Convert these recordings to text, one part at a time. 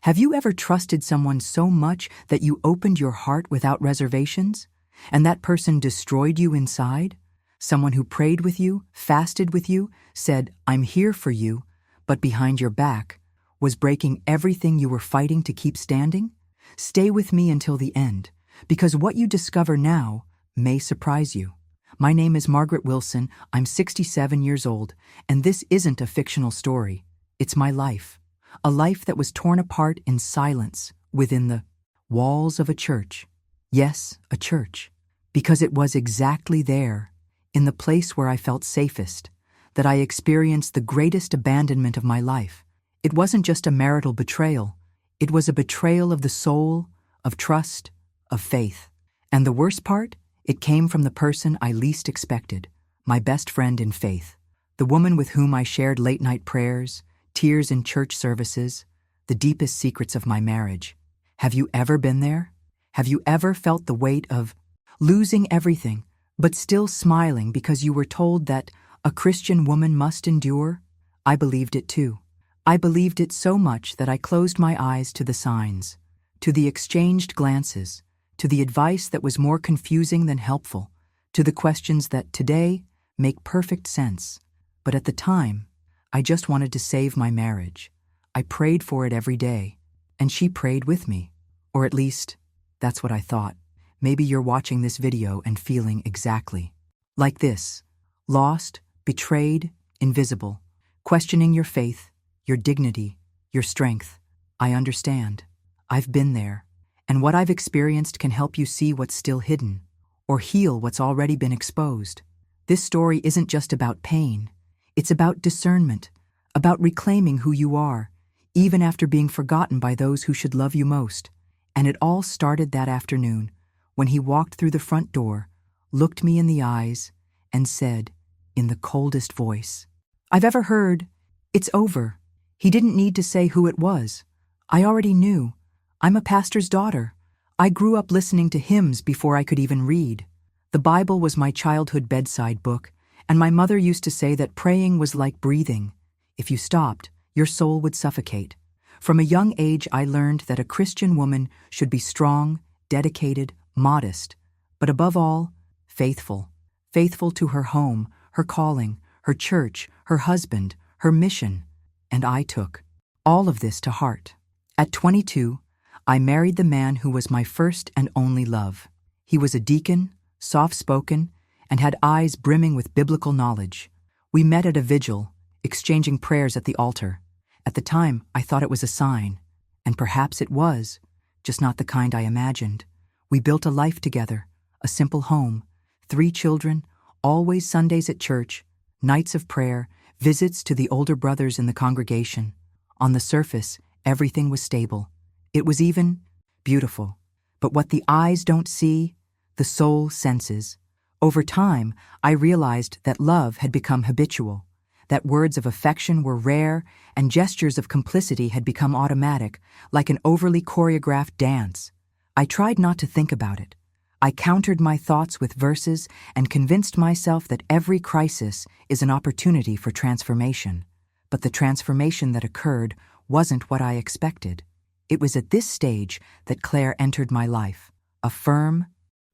Have you ever trusted someone so much that you opened your heart without reservations? And that person destroyed you inside? Someone who prayed with you, fasted with you, said, "I'm here for you," but behind your back was breaking everything you were fighting to keep standing? Stay with me until the end, because what you discover now may surprise you. My name is Margaret Wilson, I'm 67 years old, and this isn't a fictional story. It's my life. A life that was torn apart in silence within the walls of a church. Yes, a church. Because it was exactly there, in the place where I felt safest, that I experienced the greatest abandonment of my life. It wasn't just a marital betrayal. It was a betrayal of the soul, of trust, of faith. And the worst part? It came from the person I least expected, my best friend in faith, the woman with whom I shared late-night prayers, tears in church services, the deepest secrets of my marriage. Have you ever been there? Have you ever felt the weight of losing everything, but still smiling because you were told that a Christian woman must endure? I believed it too. I believed it so much that I closed my eyes to the signs, to the exchanged glances, to the advice that was more confusing than helpful, to the questions that today make perfect sense. But at the time, I just wanted to save my marriage. I prayed for it every day, and she prayed with me. Or at least, that's what I thought. Maybe you're watching this video and feeling exactly like this. Lost, betrayed, invisible, questioning your faith, your dignity, your strength. I understand. I've been there. And what I've experienced can help you see what's still hidden, or heal what's already been exposed. This story isn't just about pain. It's about discernment, about reclaiming who you are, even after being forgotten by those who should love you most. And it all started that afternoon, when he walked through the front door, looked me in the eyes, and said, in the coldest voice I've ever heard, "It's over." He didn't need to say who it was. I already knew. I'm a pastor's daughter. I grew up listening to hymns before I could even read. The Bible was my childhood bedside book, and my mother used to say that praying was like breathing. If you stopped, your soul would suffocate. From a young age, I learned that a Christian woman should be strong, dedicated, modest, but above all, faithful. Faithful to her home, her calling, her church, her husband, her mission. And I took all of this to heart. At 22, I married the man who was my first and only love. He was a deacon, soft-spoken, and had eyes brimming with biblical knowledge. We met at a vigil, exchanging prayers at the altar. At the time, I thought it was a sign, and perhaps it was, just not the kind I imagined. We built a life together, a simple home, 3 children, always Sundays at church, nights of prayer, visits to the older brothers in the congregation. On the surface, everything was stable. It was even beautiful. But what the eyes don't see, the soul senses. Over time, I realized that love had become habitual, that words of affection were rare and gestures of complicity had become automatic, like an overly choreographed dance. I tried not to think about it. I countered my thoughts with verses and convinced myself that every crisis is an opportunity for transformation. But the transformation that occurred wasn't what I expected. It was at this stage that Claire entered my life, a firm,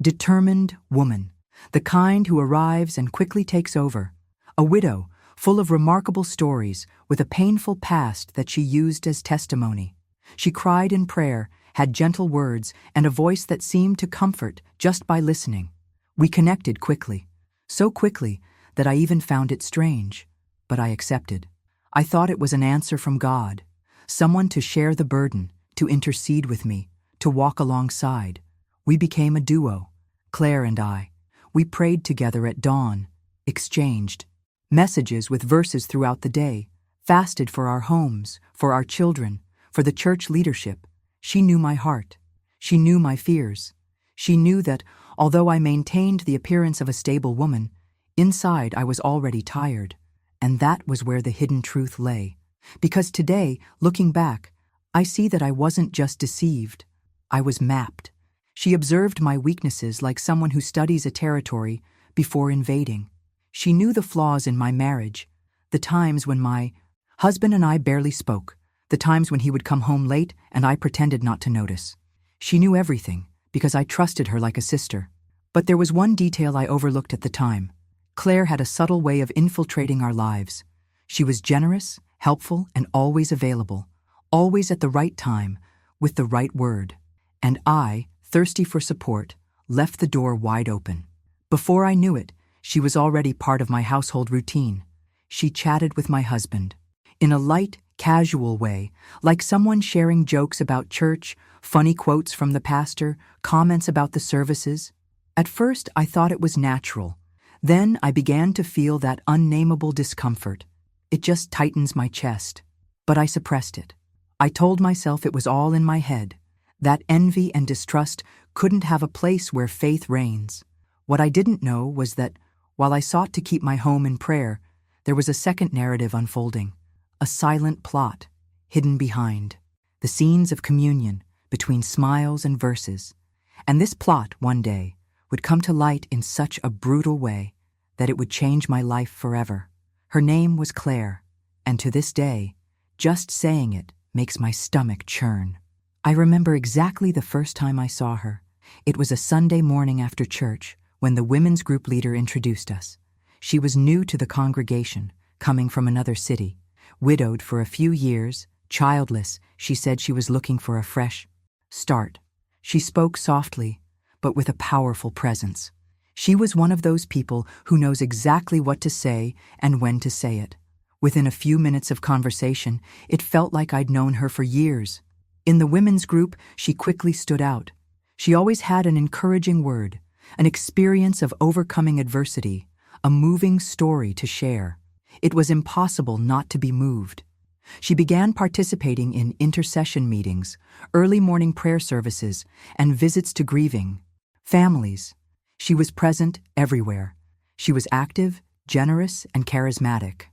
determined woman, the kind who arrives and quickly takes over, a widow full of remarkable stories with a painful past that she used as testimony. She cried in prayer, had gentle words, and a voice that seemed to comfort just by listening. We connected quickly, so quickly that I even found it strange, but I accepted. I thought it was an answer from God, someone to share the burden, to intercede with me, to walk alongside. We became a duo, Claire and I. We prayed together at dawn, exchanged messages with verses throughout the day, fasted for our homes, for our children, for the church leadership. She knew my heart. She knew my fears. She knew that, although I maintained the appearance of a stable woman, inside I was already tired. And that was where the hidden truth lay. Because today, looking back, I see that I wasn't just deceived. I was mapped. She observed my weaknesses like someone who studies a territory before invading. She knew the flaws in my marriage, the times when my husband and I barely spoke, The times when he would come home late and I pretended not to notice. She knew everything, because I trusted her like a sister. But there was one detail I overlooked at the time. Claire had a subtle way of infiltrating our lives. She was generous, helpful, and always available, always at the right time, with the right word. And I, thirsty for support, left the door wide open. Before I knew it, she was already part of my household routine. She chatted with my husband. In a light, casual way, like someone sharing jokes about church, funny quotes from the pastor, comments about the services. At first, I thought it was natural. Then I began to feel that unnameable discomfort. It just tightens my chest. But I suppressed it. I told myself it was all in my head. That envy and distrust couldn't have a place where faith reigns. What I didn't know was that, while I sought to keep my home in prayer, there was a second narrative unfolding, a silent plot, hidden behind, the scenes of communion between smiles and verses. And this plot, one day, would come to light in such a brutal way that it would change my life forever. Her name was Claire, and to this day, just saying it makes my stomach churn. I remember exactly the first time I saw her. It was a Sunday morning after church when the women's group leader introduced us. She was new to the congregation, coming from another city. Widowed for a few years, childless, she said she was looking for a fresh start. She spoke softly, but with a powerful presence. She was one of those people who knows exactly what to say and when to say it. Within a few minutes of conversation, it felt like I'd known her for years. In the women's group, she quickly stood out. She always had an encouraging word, an experience of overcoming adversity, a moving story to share. It was impossible not to be moved. She began participating in intercession meetings, early morning prayer services, and visits to grieving families. She was present everywhere. She was active, generous, and charismatic.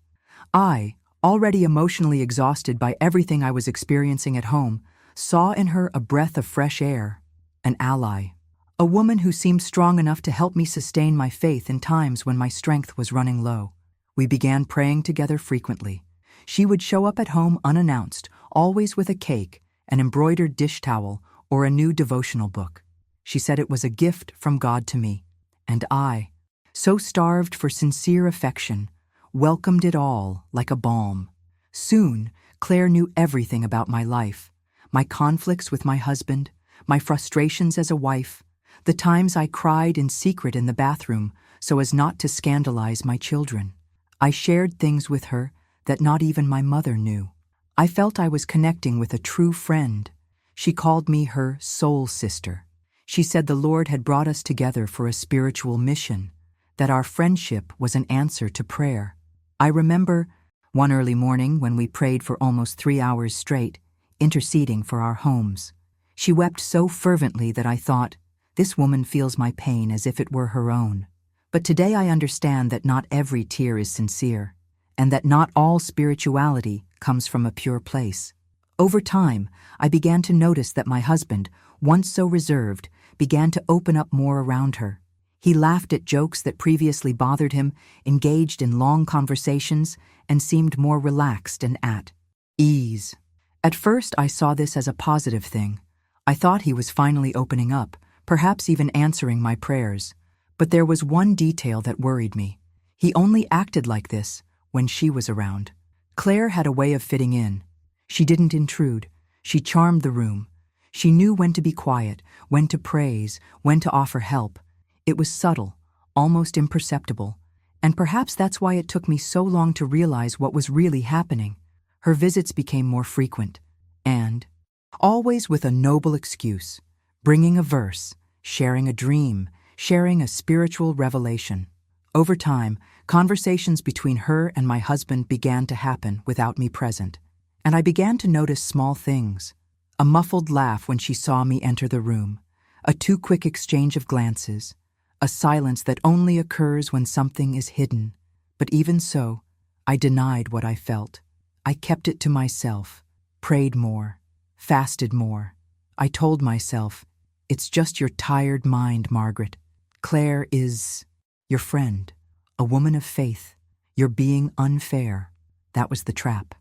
I, already emotionally exhausted by everything I was experiencing at home, saw in her a breath of fresh air, an ally, a woman who seemed strong enough to help me sustain my faith in times when my strength was running low. We began praying together frequently. She would show up at home unannounced, always with a cake, an embroidered dish towel, or a new devotional book. She said it was a gift from God to me. And I, so starved for sincere affection, welcomed it all like a balm. Soon, Claire knew everything about my life, my conflicts with my husband, my frustrations as a wife, the times I cried in secret in the bathroom so as not to scandalize my children. I shared things with her that not even my mother knew. I felt I was connecting with a true friend. She called me her soul sister. She said the Lord had brought us together for a spiritual mission, that our friendship was an answer to prayer. I remember one early morning when we prayed for almost 3 hours straight, interceding for our homes. She wept so fervently that I thought, this woman feels my pain as if it were her own. But today I understand that not every tear is sincere, and that not all spirituality comes from a pure place. Over time, I began to notice that my husband, once so reserved, began to open up more around her. He laughed at jokes that previously bothered him, engaged in long conversations, and seemed more relaxed and at ease. At first, I saw this as a positive thing. I thought he was finally opening up, perhaps even answering my prayers. But there was one detail that worried me. He only acted like this when she was around. Claire had a way of fitting in. She didn't intrude. She charmed the room. She knew when to be quiet, when to praise, when to offer help. It was subtle, almost imperceptible, and perhaps that's why it took me so long to realize what was really happening. Her visits became more frequent, and always with a noble excuse, bringing a verse, sharing a dream, sharing a spiritual revelation. Over time, conversations between her and my husband began to happen without me present, and I began to notice small things. A muffled laugh when she saw me enter the room, a too quick exchange of glances, a silence that only occurs when something is hidden. But even so, I denied what I felt. I kept it to myself, prayed more, fasted more. I told myself, it's just your tired mind, Margaret. Claire is your friend, a woman of faith. You're being unfair. That was the trap.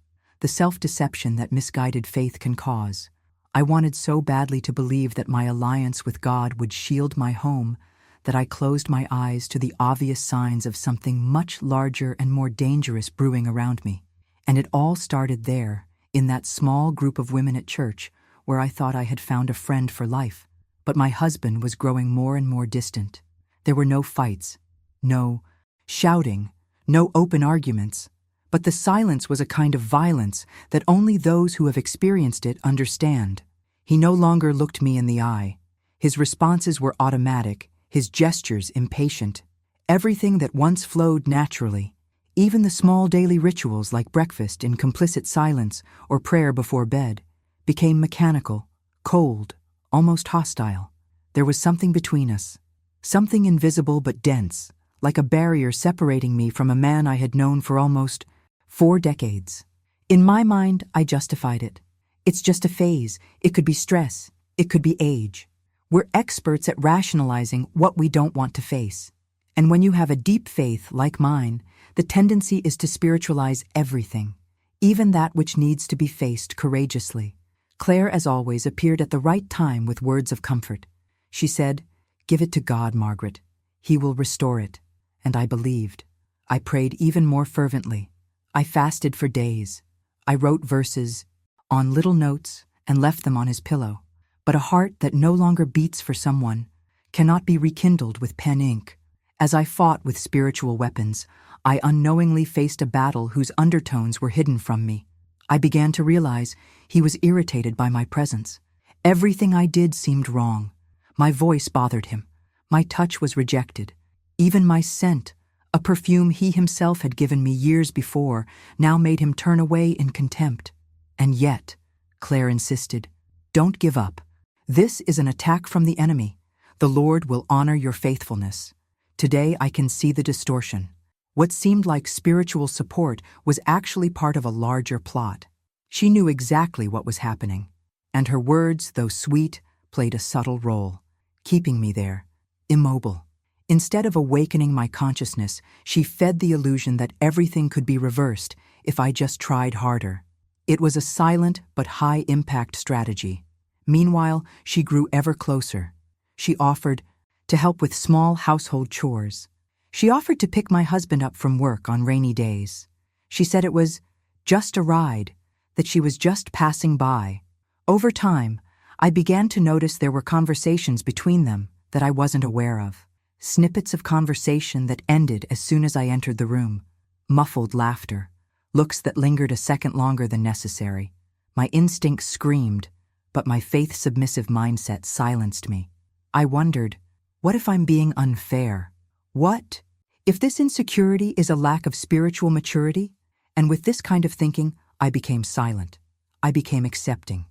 the self-deception that misguided faith can cause. I wanted so badly to believe that my alliance with God would shield my home that I closed my eyes to the obvious signs of something much larger and more dangerous brewing around me. And it all started there, in that small group of women at church, where I thought I had found a friend for life. But my husband was growing more and more distant. There were no fights, no shouting, no open arguments. But the silence was a kind of violence that only those who have experienced it understand. He no longer looked me in the eye. His responses were automatic, his gestures impatient. Everything that once flowed naturally, even the small daily rituals like breakfast in complicit silence or prayer before bed, became mechanical, cold, almost hostile. There was something between us, something invisible but dense, like a barrier separating me from a man I had known for almost 4 decades. In my mind, I justified it. It's just a phase. It could be stress. It could be age. We're experts at rationalizing what we don't want to face. And when you have a deep faith like mine, the tendency is to spiritualize everything, even that which needs to be faced courageously. Claire, as always, appeared at the right time with words of comfort. She said, "Give it to God, Margaret. He will restore it." And I believed. I prayed even more fervently. I fasted for days. I wrote verses on little notes and left them on his pillow. But a heart that no longer beats for someone cannot be rekindled with pen ink. As I fought with spiritual weapons, I unknowingly faced a battle whose undertones were hidden from me. I began to realize he was irritated by my presence. Everything I did seemed wrong. My voice bothered him. My touch was rejected. Even my scent, a perfume he himself had given me years before, now made him turn away in contempt. And yet, Claire insisted, "Don't give up. This is an attack from the enemy. The Lord will honor your faithfulness." Today I can see the distortion. What seemed like spiritual support was actually part of a larger plot. She knew exactly what was happening, and her words, though sweet, played a subtle role, keeping me there, immobile. Instead of awakening my consciousness, she fed the illusion that everything could be reversed if I just tried harder. It was a silent but high-impact strategy. Meanwhile, she grew ever closer. She offered to help with small household chores. She offered to pick my husband up from work on rainy days. She said it was just a ride, that she was just passing by. Over time, I began to notice there were conversations between them that I wasn't aware of. Snippets of conversation that ended as soon as I entered the room. Muffled laughter. Looks that lingered a second longer than necessary. My instincts screamed, but my faith-submissive mindset silenced me. I wondered, what if I'm being unfair? What if this insecurity is a lack of spiritual maturity? And with this kind of thinking, I became silent. I became accepting.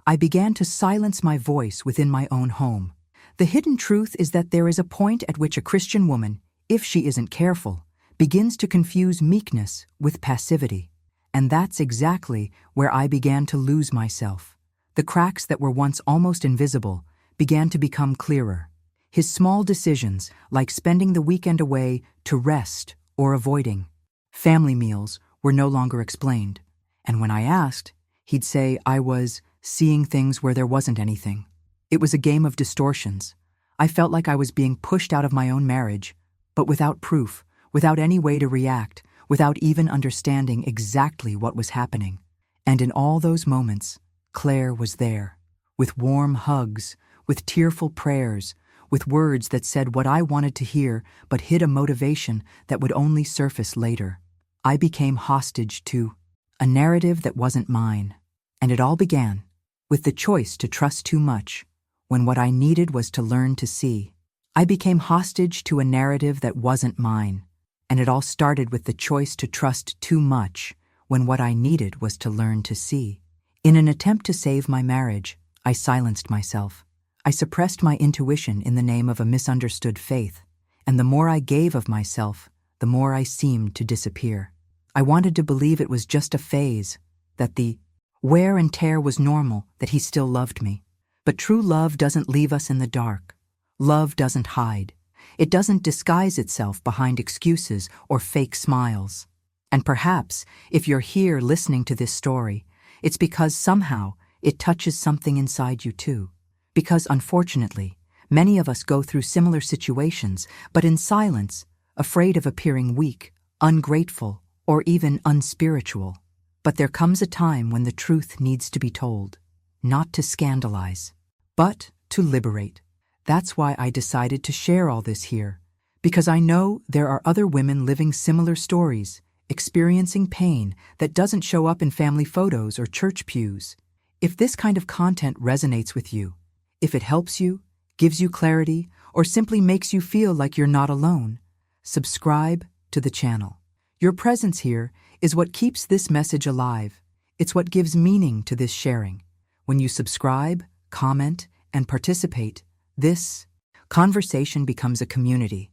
I began to silence my voice within my own home. The hidden truth is that there is a point at which a Christian woman, if she isn't careful, begins to confuse meekness with passivity. And that's exactly where I began to lose myself. The cracks that were once almost invisible began to become clearer. His small decisions, like spending the weekend away to rest or avoiding family meals, were no longer explained. And when I asked, he'd say I was seeing things where there wasn't anything. It was a game of distortions. I felt like I was being pushed out of my own marriage, but without proof, without any way to react, without even understanding exactly what was happening. And in all those moments, Claire was there, with warm hugs, with tearful prayers, with words that said what I wanted to hear but hid a motivation that would only surface later. I became hostage to a narrative that wasn't mine. And it all began with the choice to trust too much, when what I needed was to learn to see. I became hostage to a narrative that wasn't mine, and it all started with the choice to trust too much, when what I needed was to learn to see. In an attempt to save my marriage, I silenced myself. I suppressed my intuition in the name of a misunderstood faith, and the more I gave of myself, the more I seemed to disappear. I wanted to believe it was just a phase, that the wear and tear was normal, that he still loved me. But true love doesn't leave us in the dark. Love doesn't hide. It doesn't disguise itself behind excuses or fake smiles. And perhaps, if you're here listening to this story, it's because somehow it touches something inside you too. Because unfortunately, many of us go through similar situations, but in silence, afraid of appearing weak, ungrateful, or even unspiritual. But there comes a time when the truth needs to be told, not to scandalize, but to liberate. That's why I decided to share all this here, because I know there are other women living similar stories, experiencing pain that doesn't show up in family photos or church pews. If this kind of content resonates with you, if it helps you, gives you clarity, or simply makes you feel like you're not alone, subscribe to the channel. Your presence here is what keeps this message alive. It's what gives meaning to this sharing. When you subscribe, comment, and participate, this conversation becomes a community.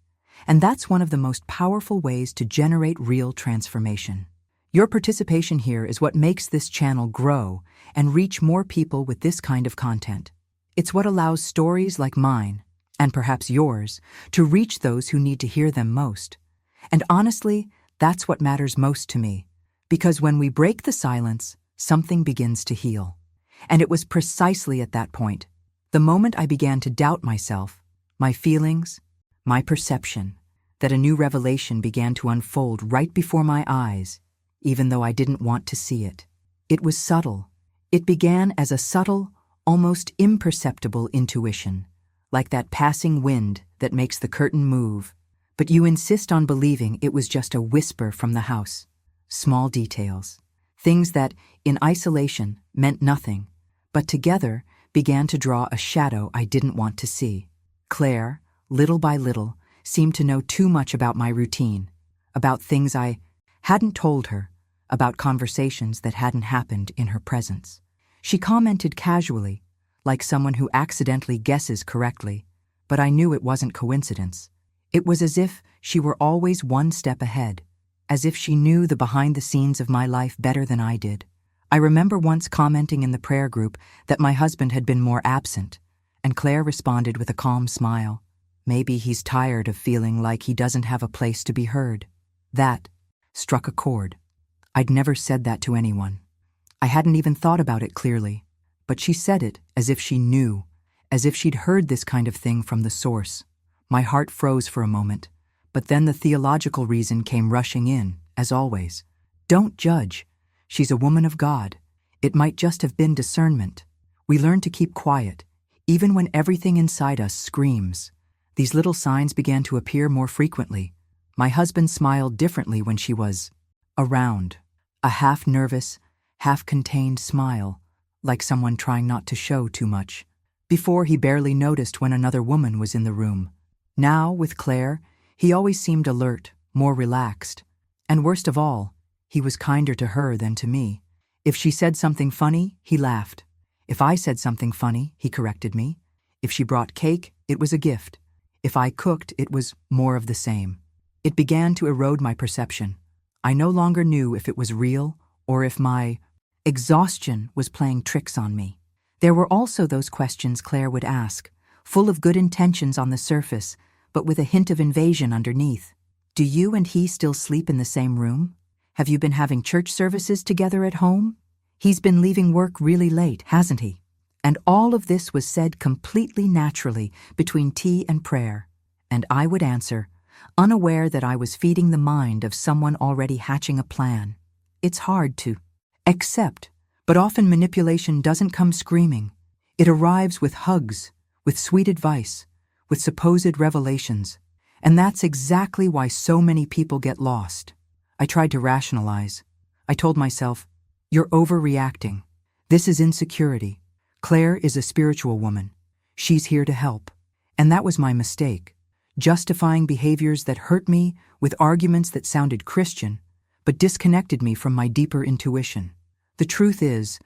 And that's one of the most powerful ways to generate real transformation. Your participation here is what makes this channel grow and reach more people with this kind of content. It's what allows stories like mine, and perhaps yours, to reach those who need to hear them most. And honestly, that's what matters most to me. Because when we break the silence, something begins to heal. And it was precisely at that point, the moment I began to doubt myself, my feelings, my perception, that a new revelation began to unfold right before my eyes, even though I didn't want to see it. It was subtle. It began as a subtle, almost imperceptible intuition, like that passing wind that makes the curtain move, but you insist on believing it was just a whisper from the house. Small details, things that, in isolation, meant nothing, but together began to draw a shadow I didn't want to see. Claire, little by little, seemed to know too much about my routine, about things I hadn't told her, about conversations that hadn't happened in her presence. She commented casually, like someone who accidentally guesses correctly, but I knew it wasn't coincidence. It was as if she were always one step ahead, as if she knew the behind the scenes of my life better than I did. I remember once commenting in the prayer group that my husband had been more absent, and Claire responded with a calm smile. Maybe he's tired of feeling like he doesn't have a place to be heard. That struck a chord. I'd never said that to anyone. I hadn't even thought about it clearly, but she said it as if she knew, as if she'd heard this kind of thing from the source. My heart froze for a moment, but then the theological reason came rushing in, as always. Don't judge. She's a woman of God. It might just have been discernment. We learn to keep quiet, even when everything inside us screams. These little signs began to appear more frequently. My husband smiled differently when she was around. A half-nervous, half-contained smile, like someone trying not to show too much. Before, he barely noticed when another woman was in the room. Now, with Claire, he always seemed alert, more relaxed. And worst of all, he was kinder to her than to me. If she said something funny, he laughed. If I said something funny, he corrected me. If she brought cake, it was a gift. If I cooked, it was more of the same. It began to erode my perception. I no longer knew if it was real or if my exhaustion was playing tricks on me. There were also those questions Claire would ask, full of good intentions on the surface, but with a hint of invasion underneath. Do you and he still sleep in the same room? Have you been having church services together at home? He's been leaving work really late, hasn't he? And all of this was said completely naturally between tea and prayer. And I would answer, unaware that I was feeding the mind of someone already hatching a plan. It's hard to accept, but often manipulation doesn't come screaming. It arrives with hugs, with sweet advice, with supposed revelations. And that's exactly why so many people get lost. I tried to rationalize. I told myself, you're overreacting. This is insecurity. Claire is a spiritual woman. She's here to help. And that was my mistake. Justifying behaviors that hurt me with arguments that sounded Christian, but disconnected me from my deeper intuition. The truth is,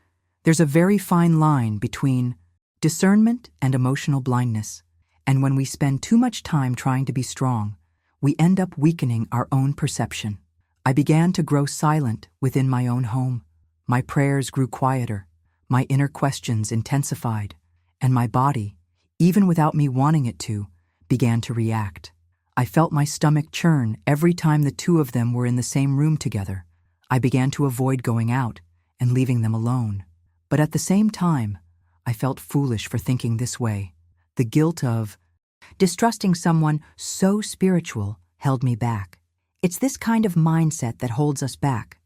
there's a very fine line between discernment and emotional blindness. And when we spend too much time trying to be strong, we end up weakening our own perception. I began to grow silent within my own home. My prayers grew quieter, my inner questions intensified, and my body, even without me wanting it to, began to react. I felt my stomach churn every time the two of them were in the same room together. I began to avoid going out and leaving them alone. But at the same time, I felt foolish for thinking this way. The guilt of distrusting someone so spiritual held me back. It's this kind of mindset that holds us back,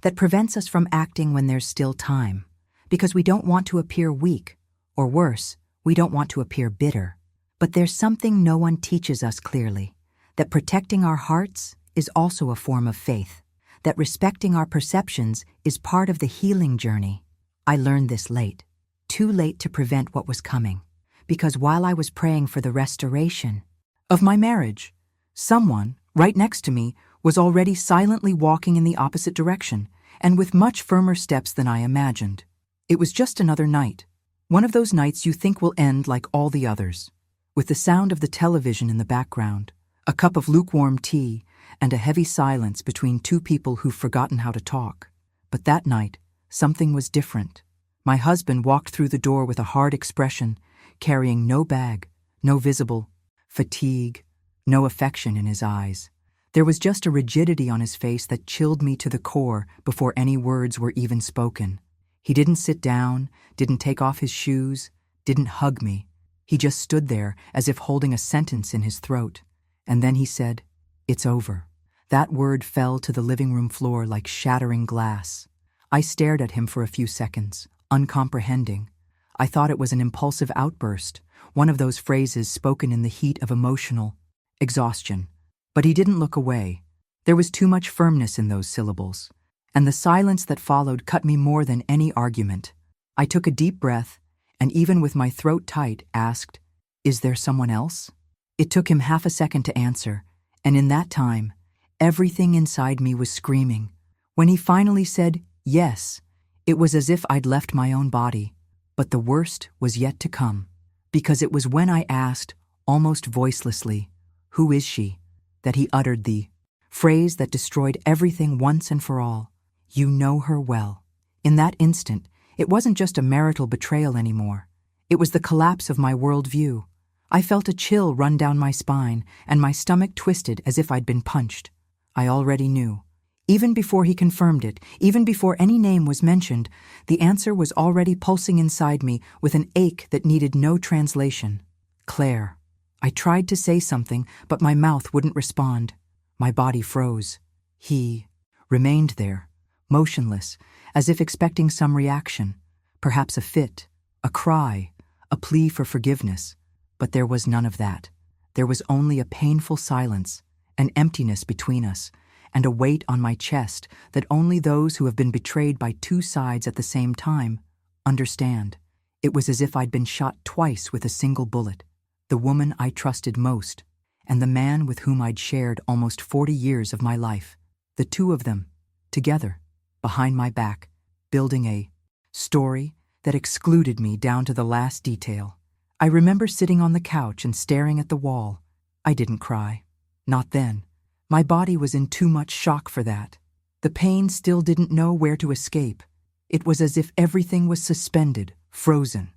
that prevents us from acting when there's still time, because we don't want to appear weak, or worse, we don't want to appear bitter. But there's something no one teaches us clearly, that protecting our hearts is also a form of faith, that respecting our perceptions is part of the healing journey. I learned this late, too late to prevent what was coming, because while I was praying for the restoration of my marriage, someone, right next to me, was already silently walking in the opposite direction, and with much firmer steps than I imagined. It was just another night, one of those nights you think will end like all the others, with the sound of the television in the background, a cup of lukewarm tea, and a heavy silence between two people who've forgotten how to talk. But that night, something was different. My husband walked through the door with a hard expression, carrying no bag, no visible fatigue, no affection in his eyes. There was just a rigidity on his face that chilled me to the core before any words were even spoken. He didn't sit down, didn't take off his shoes, didn't hug me. He just stood there as if holding a sentence in his throat. And then he said, "It's over." That word fell to the living room floor like shattering glass. I stared at him for a few seconds, uncomprehending. I thought it was an impulsive outburst, one of those phrases spoken in the heat of emotional exhaustion. But he didn't look away. There was too much firmness in those syllables, and the silence that followed cut me more than any argument. I took a deep breath, and even with my throat tight, asked, "Is there someone else?" It took him half a second to answer, and in that time, everything inside me was screaming. When he finally said, "Yes," it was as if I'd left my own body. But the worst was yet to come, because it was when I asked, almost voicelessly, "Who is she?" that he uttered the phrase that destroyed everything once and for all. "You know her well." In that instant, it wasn't just a marital betrayal anymore. It was the collapse of my worldview. I felt a chill run down my spine, and my stomach twisted as if I'd been punched. I already knew. Even before he confirmed it, even before any name was mentioned, the answer was already pulsing inside me with an ache that needed no translation. Claire. I tried to say something, but my mouth wouldn't respond. My body froze. He remained there, motionless, as if expecting some reaction, perhaps a fit, a cry, a plea for forgiveness. But there was none of that. There was only a painful silence, an emptiness between us, and a weight on my chest that only those who have been betrayed by two sides at the same time understand. It was as if I'd been shot twice with a single bullet. The woman I trusted most, and the man with whom I'd shared almost 40 years of my life. The two of them, together, behind my back, building a story that excluded me down to the last detail. I remember sitting on the couch and staring at the wall. I didn't cry. Not then. My body was in too much shock for that. The pain still didn't know where to escape. It was as if everything was suspended, frozen.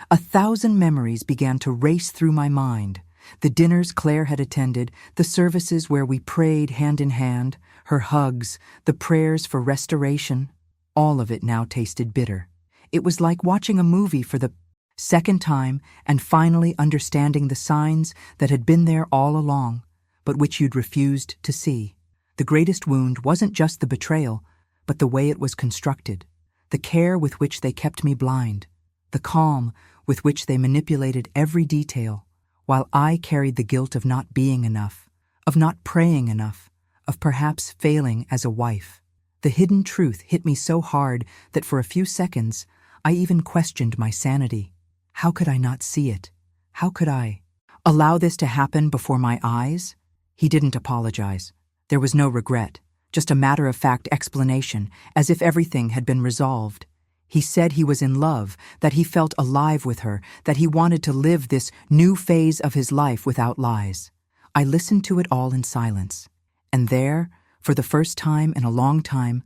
1,000 memories began to race through my mind. The dinners Claire had attended, the services where we prayed hand in hand, her hugs, the prayers for restoration. All of it now tasted bitter. It was like watching a movie for the second time and finally understanding the signs that had been there all along, but which you'd refused to see. The greatest wound wasn't just the betrayal, but the way it was constructed, the care with which they kept me blind, the calm with which they manipulated every detail, while I carried the guilt of not being enough, of not praying enough, of perhaps failing as a wife. The hidden truth hit me so hard that for a few seconds, I even questioned my sanity. How could I not see it? How could I allow this to happen before my eyes? He didn't apologize. There was no regret, just a matter-of-fact explanation, as if everything had been resolved. He said he was in love, that he felt alive with her, that he wanted to live this new phase of his life without lies. I listened to it all in silence. And there, for the first time in a long time,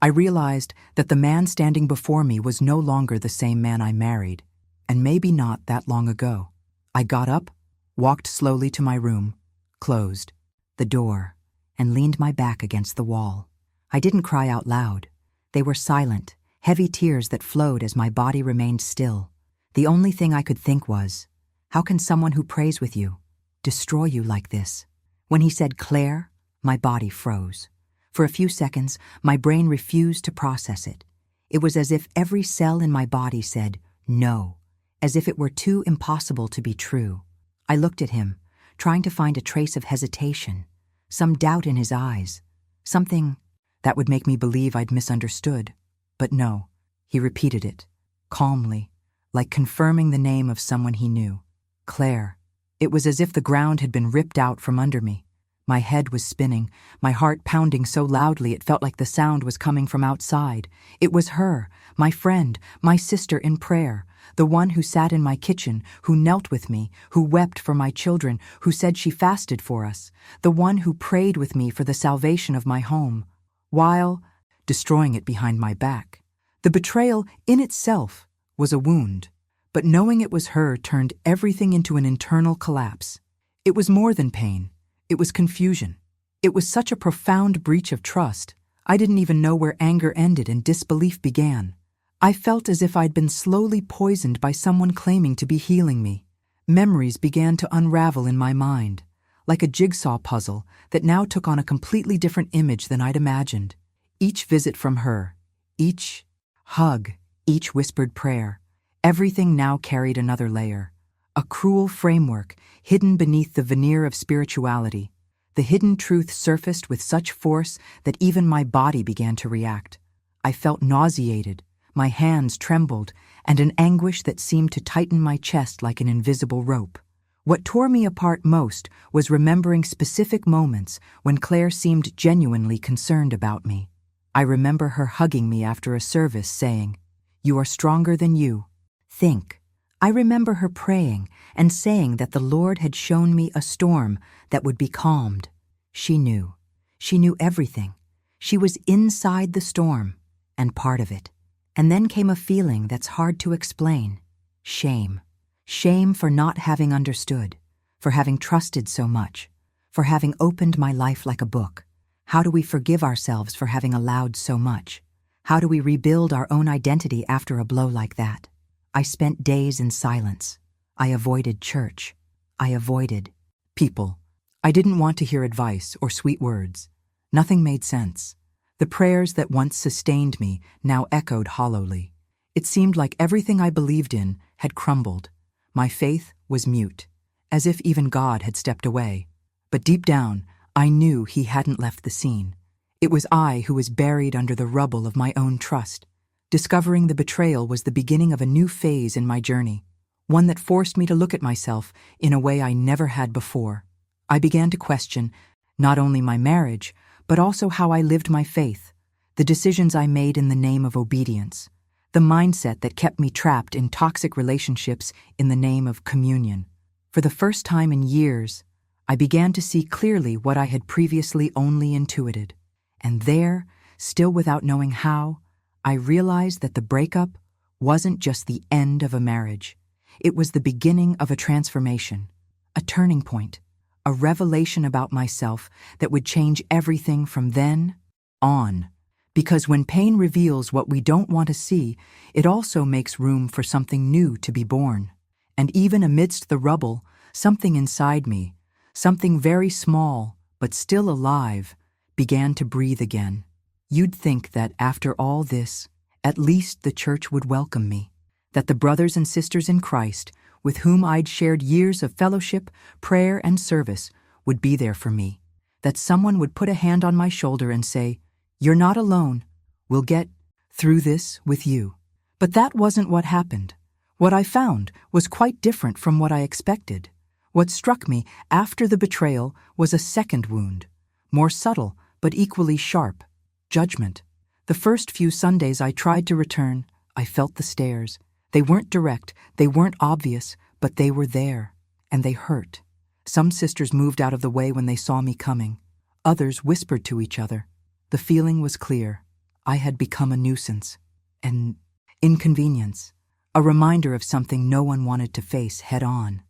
I realized that the man standing before me was no longer the same man I married, and maybe not that long ago. I got up, walked slowly to my room, closed the door, and leaned my back against the wall. I didn't cry out loud. They were silent, heavy tears that flowed as my body remained still. The only thing I could think was, how can someone who prays with you destroy you like this? When he said Claire, my body froze. For a few seconds, my brain refused to process it. It was as if every cell in my body said no, as if it were too impossible to be true. I looked at him, trying to find a trace of hesitation, some doubt in his eyes, something that would make me believe I'd misunderstood. But no, he repeated it, calmly, like confirming the name of someone he knew. Claire. It was as if the ground had been ripped out from under me. My head was spinning, my heart pounding so loudly it felt like the sound was coming from outside. It was her, my friend, my sister in prayer, the one who sat in my kitchen, who knelt with me, who wept for my children, who said she fasted for us, the one who prayed with me for the salvation of my home, while destroying it behind my back. The betrayal in itself was a wound, but knowing it was her turned everything into an internal collapse. It was more than pain. It was confusion. It was such a profound breach of trust, I didn't even know where anger ended and disbelief began. I felt as if I'd been slowly poisoned by someone claiming to be healing me. Memories began to unravel in my mind, like a jigsaw puzzle that now took on a completely different image than I'd imagined. Each visit from her, each hug, each whispered prayer, everything now carried another layer. A cruel framework hidden beneath the veneer of spirituality. The hidden truth surfaced with such force that even my body began to react. I felt nauseated, my hands trembled, and an anguish that seemed to tighten my chest like an invisible rope. What tore me apart most was remembering specific moments when Claire seemed genuinely concerned about me. I remember her hugging me after a service saying, "You are stronger than you. Think." I remember her praying and saying that the Lord had shown me a storm that would be calmed. She knew. She knew everything. She was inside the storm and part of it. And then came a feeling that's hard to explain. Shame. Shame for not having understood, for having trusted so much, for having opened my life like a book. How do we forgive ourselves for having allowed so much? How do we rebuild our own identity after a blow like that? I spent days in silence. I avoided church. I avoided people. I didn't want to hear advice or sweet words. Nothing made sense. The prayers that once sustained me now echoed hollowly. It seemed like everything I believed in had crumbled. My faith was mute, as if even God had stepped away. But deep down, I knew he hadn't left the scene. It was I who was buried under the rubble of my own trust. Discovering the betrayal was the beginning of a new phase in my journey, one that forced me to look at myself in a way I never had before. I began to question not only my marriage, but also how I lived my faith, the decisions I made in the name of obedience, the mindset that kept me trapped in toxic relationships in the name of communion. For the first time in years, I began to see clearly what I had previously only intuited. And there, still without knowing how, I realized that the breakup wasn't just the end of a marriage. It was the beginning of a transformation, a turning point, a revelation about myself that would change everything from then on. Because when pain reveals what we don't want to see, it also makes room for something new to be born. And even amidst the rubble, something inside me, something very small but still alive, began to breathe again. You'd think that after all this, at least the church would welcome me, that the brothers and sisters in Christ, with whom I'd shared years of fellowship, prayer, and service, would be there for me, that someone would put a hand on my shoulder and say, "You're not alone. We'll get through this with you." But that wasn't what happened. What I found was quite different from what I expected. What struck me after the betrayal was a second wound, more subtle but equally sharp. Judgment. The first few Sundays I tried to return, I felt the stares. They weren't direct, they weren't obvious, but they were there, and they hurt. Some sisters moved out of the way when they saw me coming. Others whispered to each other. The feeling was clear. I had become a nuisance, an inconvenience, a reminder of something no one wanted to face head on.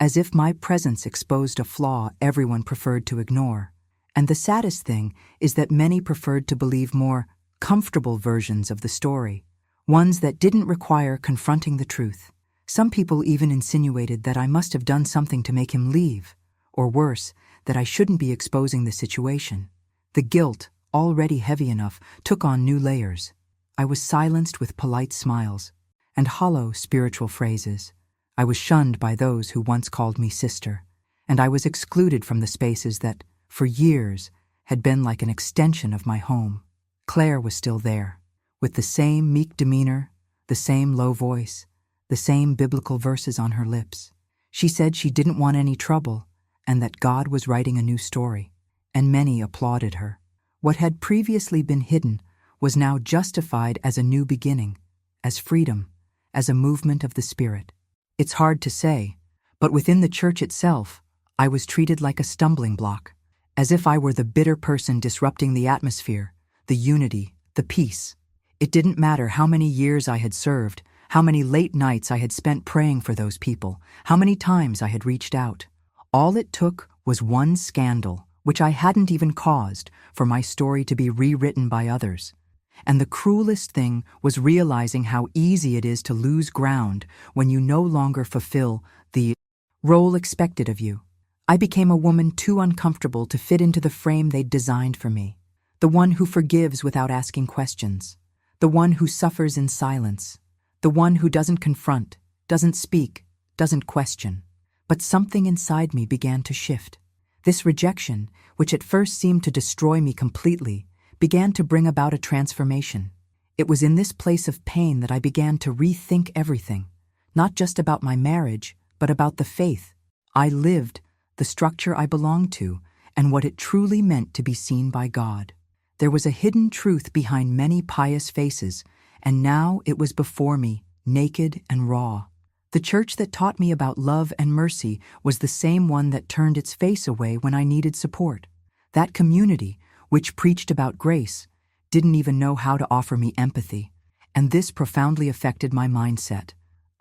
as if my presence exposed a flaw everyone preferred to ignore. And the saddest thing is that many preferred to believe more comfortable versions of the story, ones that didn't require confronting the truth. Some people even insinuated that I must have done something to make him leave, or worse, that I shouldn't be exposing the situation. The guilt, already heavy enough, took on new layers. I was silenced with polite smiles and hollow spiritual phrases. I was shunned by those who once called me sister, and I was excluded from the spaces that, for years, had been like an extension of my home. Claire was still there, with the same meek demeanor, the same low voice, the same biblical verses on her lips. She said she didn't want any trouble, and that God was writing a new story, and many applauded her. What had previously been hidden was now justified as a new beginning, as freedom, as a movement of the Spirit. It's hard to say, but within the church itself, I was treated like a stumbling block, as if I were the bitter person disrupting the atmosphere, the unity, the peace. It didn't matter how many years I had served, how many late nights I had spent praying for those people, how many times I had reached out. All it took was one scandal, which I hadn't even caused, for my story to be rewritten by others. And the cruelest thing was realizing how easy it is to lose ground when you no longer fulfill the role expected of you. I became a woman too uncomfortable to fit into the frame they'd designed for me. The one who forgives without asking questions. The one who suffers in silence. The one who doesn't confront, doesn't speak, doesn't question. But something inside me began to shift. This rejection, which at first seemed to destroy me completely, began to bring about a transformation. It was in this place of pain that I began to rethink everything, not just about my marriage, but about the faith I lived, the structure I belonged to, and what it truly meant to be seen by God. There was a hidden truth behind many pious faces, and now it was before me, naked and raw. The church that taught me about love and mercy was the same one that turned its face away when I needed support. That community, which preached about grace, didn't even know how to offer me empathy, and this profoundly affected my mindset.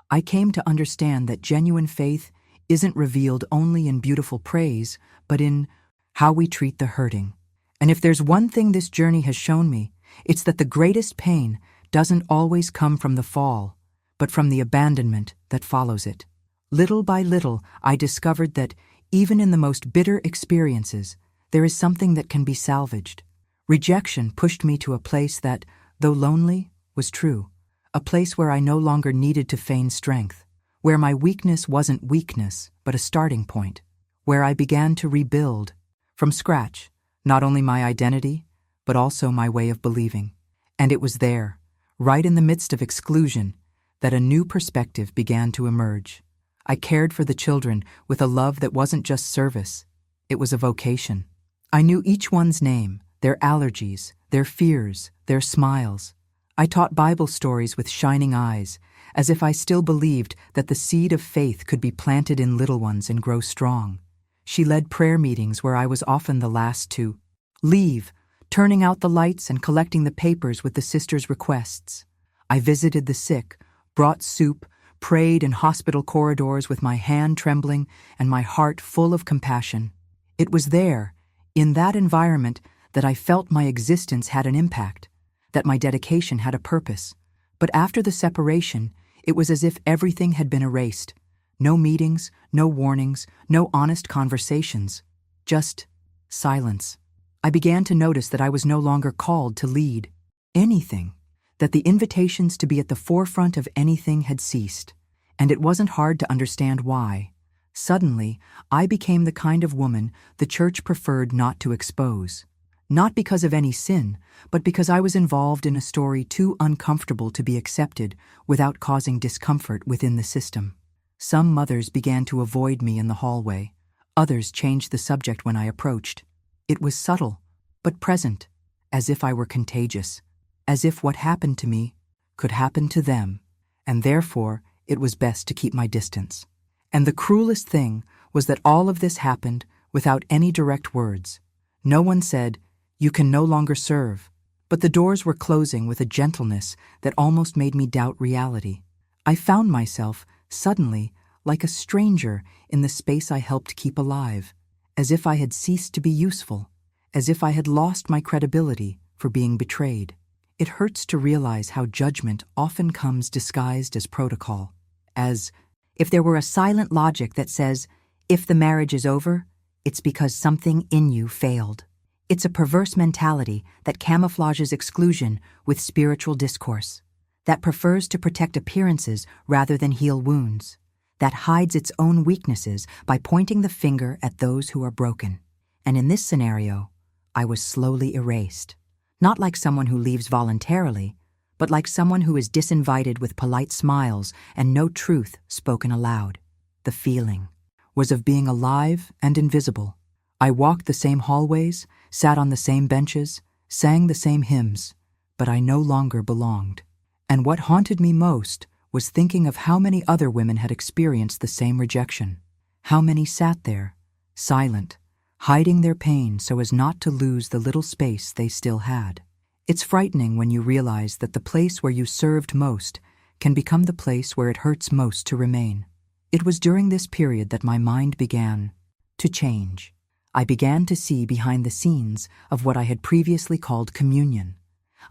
I came to understand that genuine faith isn't revealed only in beautiful praise, but in how we treat the hurting. And if there's one thing this journey has shown me, it's that the greatest pain doesn't always come from the fall, but from the abandonment that follows it. Little by little, I discovered that, even in the most bitter experiences, there is something that can be salvaged. Rejection pushed me to a place that, though lonely, was true. A place where I no longer needed to feign strength. Where my weakness wasn't weakness, but a starting point. Where I began to rebuild, from scratch, not only my identity, but also my way of believing. And it was there, right in the midst of exclusion, that a new perspective began to emerge. I cared for the children with a love that wasn't just service, it was a vocation. I knew each one's name, their allergies, their fears, their smiles. I taught Bible stories with shining eyes, as if I still believed that the seed of faith could be planted in little ones and grow strong. She led prayer meetings where I was often the last to leave, turning out the lights and collecting the papers with the sisters' requests. I visited the sick, brought soup, prayed in hospital corridors with my hand trembling and my heart full of compassion. It was there, in that environment, that I felt my existence had an impact, that my dedication had a purpose. But after the separation, it was as if everything had been erased. No meetings, no warnings, no honest conversations. Just silence. I began to notice that I was no longer called to lead anything, that the invitations to be at the forefront of anything had ceased, and it wasn't hard to understand why. Suddenly, I became the kind of woman the church preferred not to expose. Not because of any sin, but because I was involved in a story too uncomfortable to be accepted without causing discomfort within the system. Some mothers began to avoid me in the hallway. Others changed the subject when I approached. It was subtle, but present, as if I were contagious, as if what happened to me could happen to them, and therefore it was best to keep my distance. And the cruelest thing was that all of this happened without any direct words. No one said, "You can no longer serve," but the doors were closing with a gentleness that almost made me doubt reality. I found myself, suddenly, like a stranger in the space I helped keep alive, as if I had ceased to be useful, as if I had lost my credibility for being betrayed. It hurts to realize how judgment often comes disguised as protocol, as if there were a silent logic that says, if the marriage is over, it's because something in you failed. It's a perverse mentality that camouflages exclusion with spiritual discourse, that prefers to protect appearances rather than heal wounds, that hides its own weaknesses by pointing the finger at those who are broken. And in this scenario, I was slowly erased, not like someone who leaves voluntarily, but like someone who is disinvited with polite smiles and no truth spoken aloud. The feeling was of being alive and invisible. I walked the same hallways, sat on the same benches, sang the same hymns, but I no longer belonged. And what haunted me most was thinking of how many other women had experienced the same rejection. How many sat there, silent, hiding their pain so as not to lose the little space they still had. It's frightening when you realize that the place where you served most can become the place where it hurts most to remain. It was during this period that my mind began to change. I began to see behind the scenes of what I had previously called communion.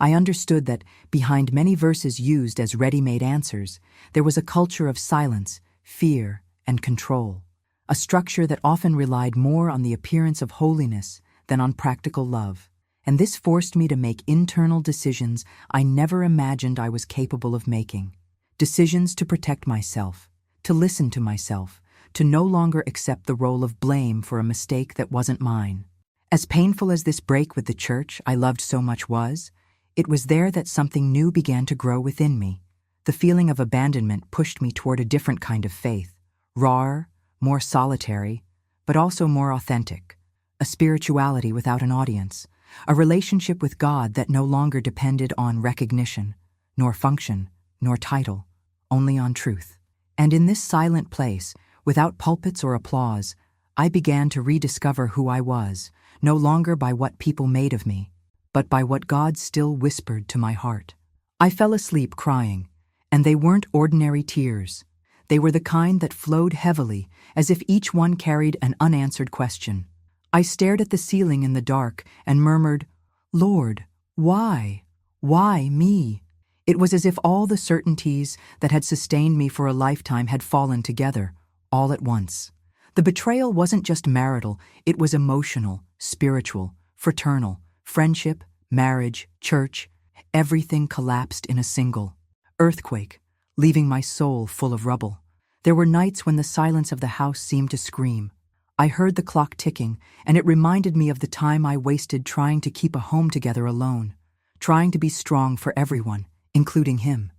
I understood that behind many verses used as ready-made answers, there was a culture of silence, fear, and control, a structure that often relied more on the appearance of holiness than on practical love. And this forced me to make internal decisions I never imagined I was capable of making. Decisions to protect myself, to listen to myself, to no longer accept the role of blame for a mistake that wasn't mine. As painful as this break with the church I loved so much was, it was there that something new began to grow within me. The feeling of abandonment pushed me toward a different kind of faith, rawer, more solitary, but also more authentic, a spirituality without an audience, a relationship with God that no longer depended on recognition, nor function, nor title, only on truth. And in this silent place, without pulpits or applause, I began to rediscover who I was, no longer by what people made of me, but by what God still whispered to my heart. I fell asleep crying, and they weren't ordinary tears. They were the kind that flowed heavily, as if each one carried an unanswered question. I stared at the ceiling in the dark and murmured, "Lord, why? Why me?" It was as if all the certainties that had sustained me for a lifetime had fallen together, all at once. The betrayal wasn't just marital, it was emotional, spiritual, fraternal. Friendship, marriage, church, everything collapsed in a single earthquake, leaving my soul full of rubble. There were nights when the silence of the house seemed to scream. I heard the clock ticking, and it reminded me of the time I wasted trying to keep a home together alone, trying to be strong for everyone, including him.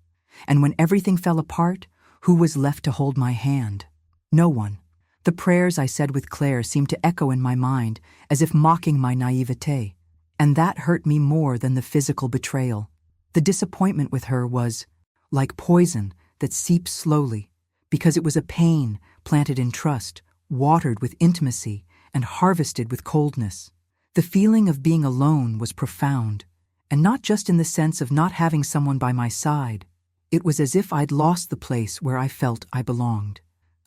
And when everything fell apart, who was left to hold my hand? No one. The prayers I said with Claire seemed to echo in my mind, as if mocking my naivete. And that hurt me more than the physical betrayal. The disappointment with her was like poison that seeps slowly, because it was a pain planted in trust, watered with intimacy, and harvested with coldness. The feeling of being alone was profound, and not just in the sense of not having someone by my side. It was as if I'd lost the place where I felt I belonged.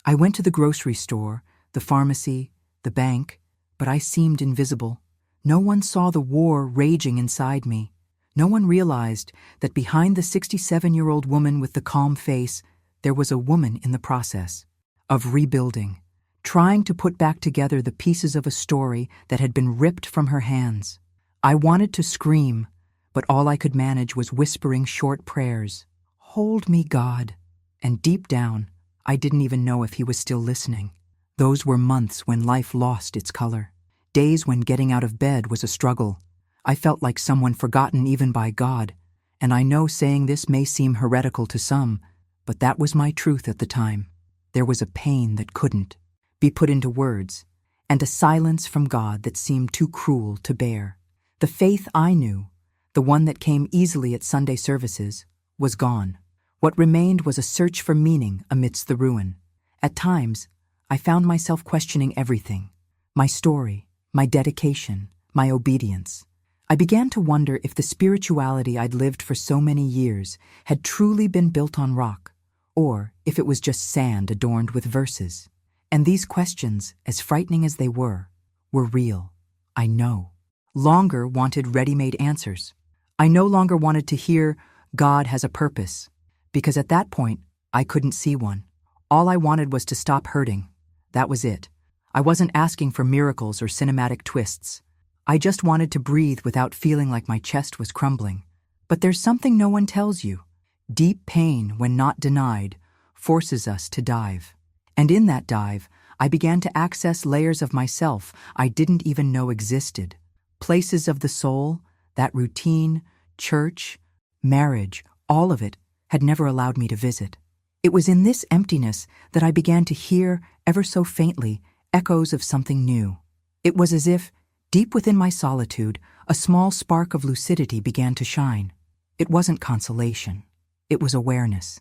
I went to the grocery store, the pharmacy, the bank, but I seemed invisible. No one saw the war raging inside me. No one realized that behind the 67-year-old woman with the calm face, there was a woman in the process of rebuilding, trying to put back together the pieces of a story that had been ripped from her hands. I wanted to scream, but all I could manage was whispering short prayers. "Hold me, God." And deep down, I didn't even know if he was still listening. Those were months when life lost its color. Days when getting out of bed was a struggle. I felt like someone forgotten even by God, and I know saying this may seem heretical to some, but that was my truth at the time. There was a pain that couldn't be put into words, and a silence from God that seemed too cruel to bear. The faith I knew, the one that came easily at Sunday services, was gone. What remained was a search for meaning amidst the ruin. At times, I found myself questioning everything: my story, my dedication, my obedience. I began to wonder if the spirituality I'd lived for so many years had truly been built on rock, or if it was just sand adorned with verses? And these questions, as frightening as they were real. I no longer wanted ready-made answers. I no longer wanted to hear God has a purpose, because at that point, I couldn't see one. All I wanted was to stop hurting. That was it. I wasn't asking for miracles or cinematic twists. I just wanted to breathe without feeling like my chest was crumbling. But there's something no one tells you. Deep pain, when not denied, forces us to dive. And in that dive, I began to access layers of myself I didn't even know existed. Places of the soul, that routine, church, marriage, all of it had never allowed me to visit. It was in this emptiness that I began to hear, ever so faintly, echoes of something new. It was as if, deep within my solitude, a small spark of lucidity began to shine. It wasn't consolation. It was awareness.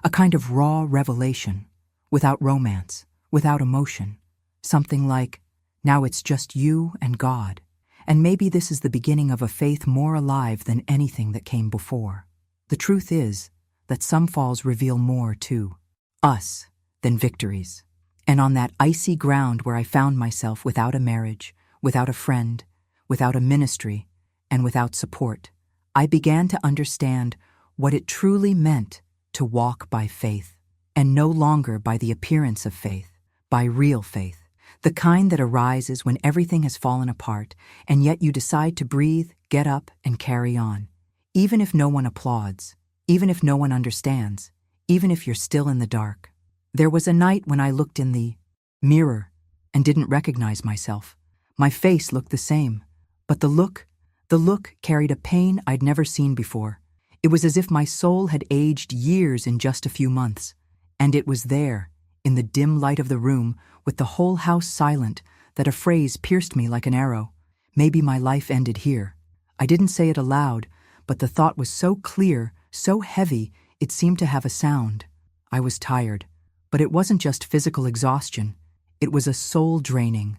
A kind of raw revelation, without romance, without emotion. Something like, now it's just you and God, and maybe this is the beginning of a faith more alive than anything that came before. The truth is that some falls reveal more to us than victories. And on that icy ground where I found myself without a marriage, without a friend, without a ministry, and without support, I began to understand what it truly meant to walk by faith, and no longer by the appearance of faith, by real faith, the kind that arises when everything has fallen apart, and yet you decide to breathe, get up, and carry on, even if no one applauds, even if no one understands, even if you're still in the dark. There was a night when I looked in the mirror and didn't recognize myself. My face looked the same, but the look carried a pain I'd never seen before. It was as if my soul had aged years in just a few months. And it was there, in the dim light of the room, with the whole house silent, that a phrase pierced me like an arrow. Maybe my life ended here. I didn't say it aloud, but the thought was so clear, so heavy, it seemed to have a sound. I was tired, but it wasn't just physical exhaustion. It was a soul draining,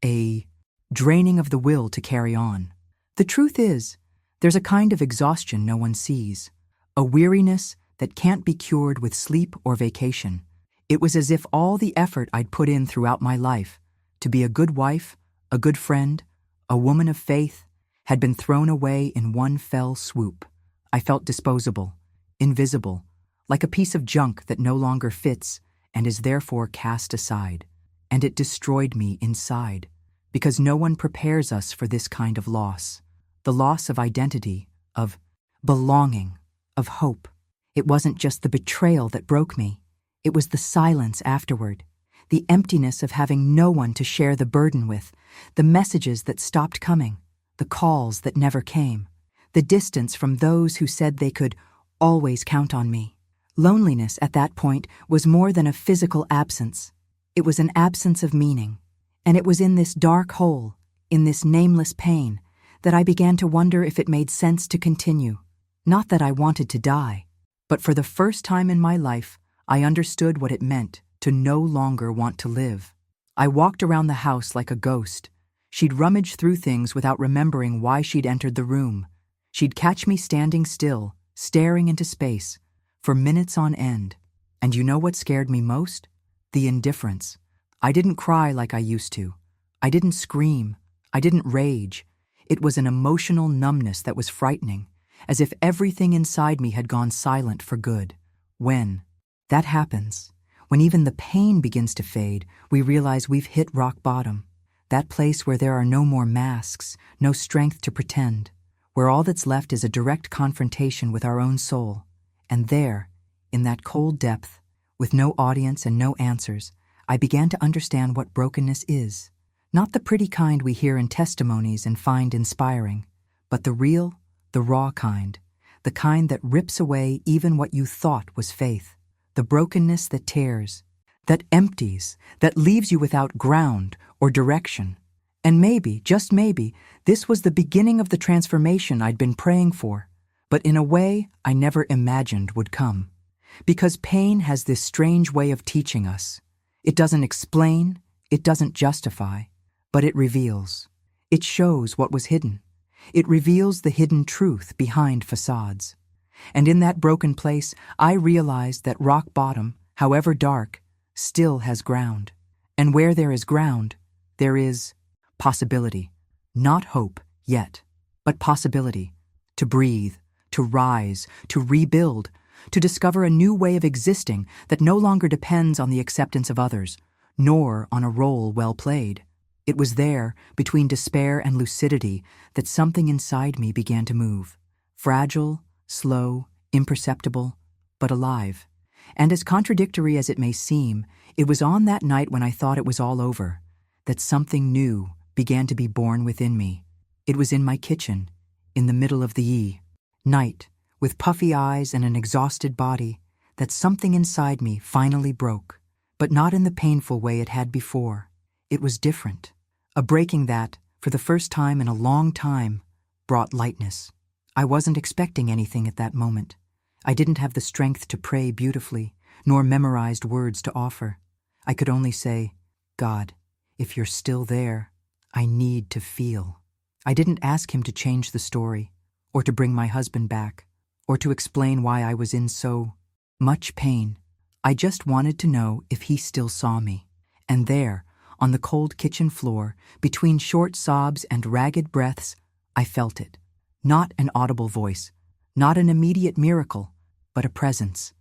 a draining of the will to carry on. The truth is, there's a kind of exhaustion no one sees, a weariness that can't be cured with sleep or vacation. It was as if all the effort I'd put in throughout my life, to be a good wife, a good friend, a woman of faith, had been thrown away in one fell swoop. I felt disposable, invisible, like a piece of junk that no longer fits and is therefore cast aside. And it destroyed me inside, because no one prepares us for this kind of loss. The loss of identity, of belonging, of hope. It wasn't just the betrayal that broke me. It was the silence afterward, the emptiness of having no one to share the burden with, the messages that stopped coming, the calls that never came, the distance from those who said they could always count on me. Loneliness at that point was more than a physical absence. It was an absence of meaning. And it was in this dark hole, in this nameless pain, that I began to wonder if it made sense to continue. Not that I wanted to die, but for the first time in my life, I understood what it meant to no longer want to live. I walked around the house like a ghost. She'd rummage through things without remembering why she'd entered the room. She'd catch me standing still, staring into space, for minutes on end. And you know what scared me most? The indifference. I didn't cry like I used to. I didn't scream. I didn't rage. It was an emotional numbness that was frightening, as if everything inside me had gone silent for good. When that happens, when even the pain begins to fade, we realize we've hit rock bottom. That place where there are no more masks, no strength to pretend, where all that's left is a direct confrontation with our own soul. And there, in that cold depth, with no audience and no answers, I began to understand what brokenness is. Not the pretty kind we hear in testimonies and find inspiring, but the real, the raw kind, the kind that rips away even what you thought was faith. The brokenness that tears, that empties, that leaves you without ground or direction. And maybe, just maybe, this was the beginning of the transformation I'd been praying for, but in a way I never imagined would come. Because pain has this strange way of teaching us. It doesn't explain, it doesn't justify, but it reveals. It shows what was hidden. It reveals the hidden truth behind facades. And in that broken place, I realized that rock bottom, however dark, still has ground. And where there is ground, there is possibility. Not hope yet, but possibility. To breathe, to rise, to rebuild, to discover a new way of existing that no longer depends on the acceptance of others, nor on a role well played. It was there, between despair and lucidity, that something inside me began to move. Fragile, slow, imperceptible, but alive. And as contradictory as it may seem, it was on that night when I thought it was all over, that something new began to be born within me. It was in my kitchen, in the middle of the night, with puffy eyes and an exhausted body, that something inside me finally broke, but not in the painful way it had before. It was different. A breaking that, for the first time in a long time, brought lightness. I wasn't expecting anything at that moment. I didn't have the strength to pray beautifully, nor memorized words to offer. I could only say, God, if you're still there, I need to feel. I didn't ask him to change the story, or to bring my husband back, or to explain why I was in so much pain. I just wanted to know if he still saw me. And there, on the cold kitchen floor, between short sobs and ragged breaths, I felt it. Not an audible voice, not an immediate miracle, but a presence.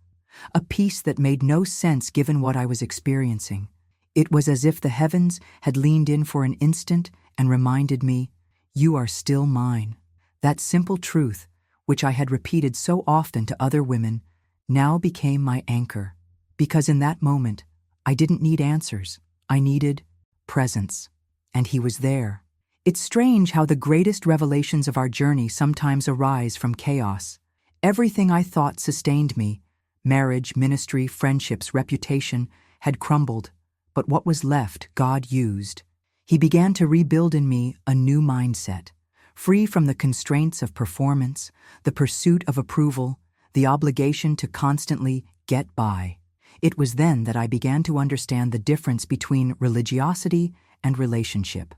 A peace that made no sense given what I was experiencing. It was as if the heavens had leaned in for an instant and reminded me, you are still mine. That simple truth, which I had repeated so often to other women, now became my anchor. Because in that moment, I didn't need answers. I needed presence. And he was there. It's strange how the greatest revelations of our journey sometimes arise from chaos. Everything I thought sustained me, marriage, ministry, friendships, reputation, had crumbled, but what was left God used. He began to rebuild in me a new mindset, free from the constraints of performance, the pursuit of approval, the obligation to constantly get by. It was then that I began to understand the difference between religiosity and relationship.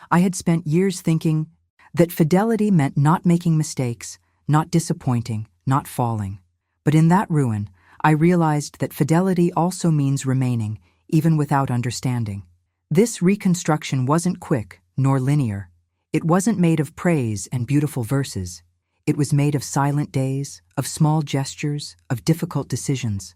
I had spent years thinking that fidelity meant not making mistakes, not disappointing, not falling. But in that ruin, I realized that fidelity also means remaining, even without understanding. This reconstruction wasn't quick nor linear. It wasn't made of praise and beautiful verses. It was made of silent days, of small gestures, of difficult decisions,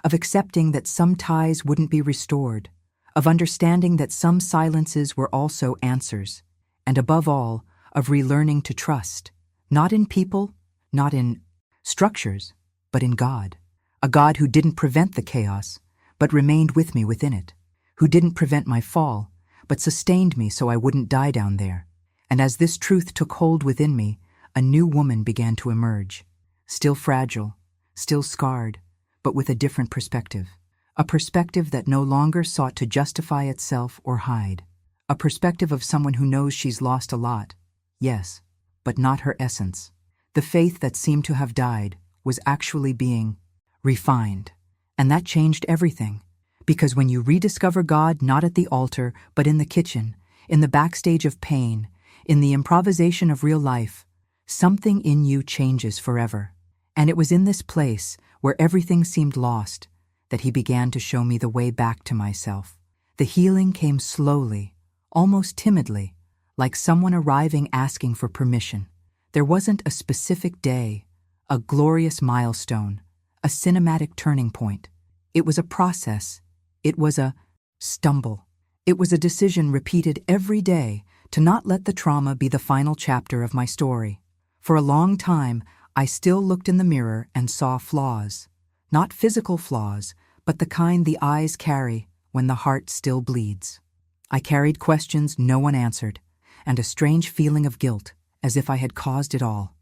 of accepting that some ties wouldn't be restored, of understanding that some silences were also answers, and above all, of relearning to trust, not in people, not in structures, but in God. A God who didn't prevent the chaos, but remained with me within it, who didn't prevent my fall, but sustained me so I wouldn't die down there. And as this truth took hold within me, a new woman began to emerge, still fragile, still scarred, but with a different perspective. A perspective that no longer sought to justify itself or hide. A perspective of someone who knows she's lost a lot, yes, but not her essence. The faith that seemed to have died was actually being refined. And that changed everything. Because when you rediscover God not at the altar, but in the kitchen, in the backstage of pain, in the improvisation of real life, something in you changes forever. And it was in this place, where everything seemed lost, that he began to show me the way back to myself. The healing came slowly, almost timidly, like someone arriving asking for permission. There wasn't a specific day, a glorious milestone, a cinematic turning point. It was a process. It was a stumble. It was a decision repeated every day to not let the trauma be the final chapter of my story. For a long time, I still looked in the mirror and saw flaws. Not physical flaws, but the kind the eyes carry when the heart still bleeds. I carried questions no one answered, and a strange feeling of guilt, as if I had caused it all,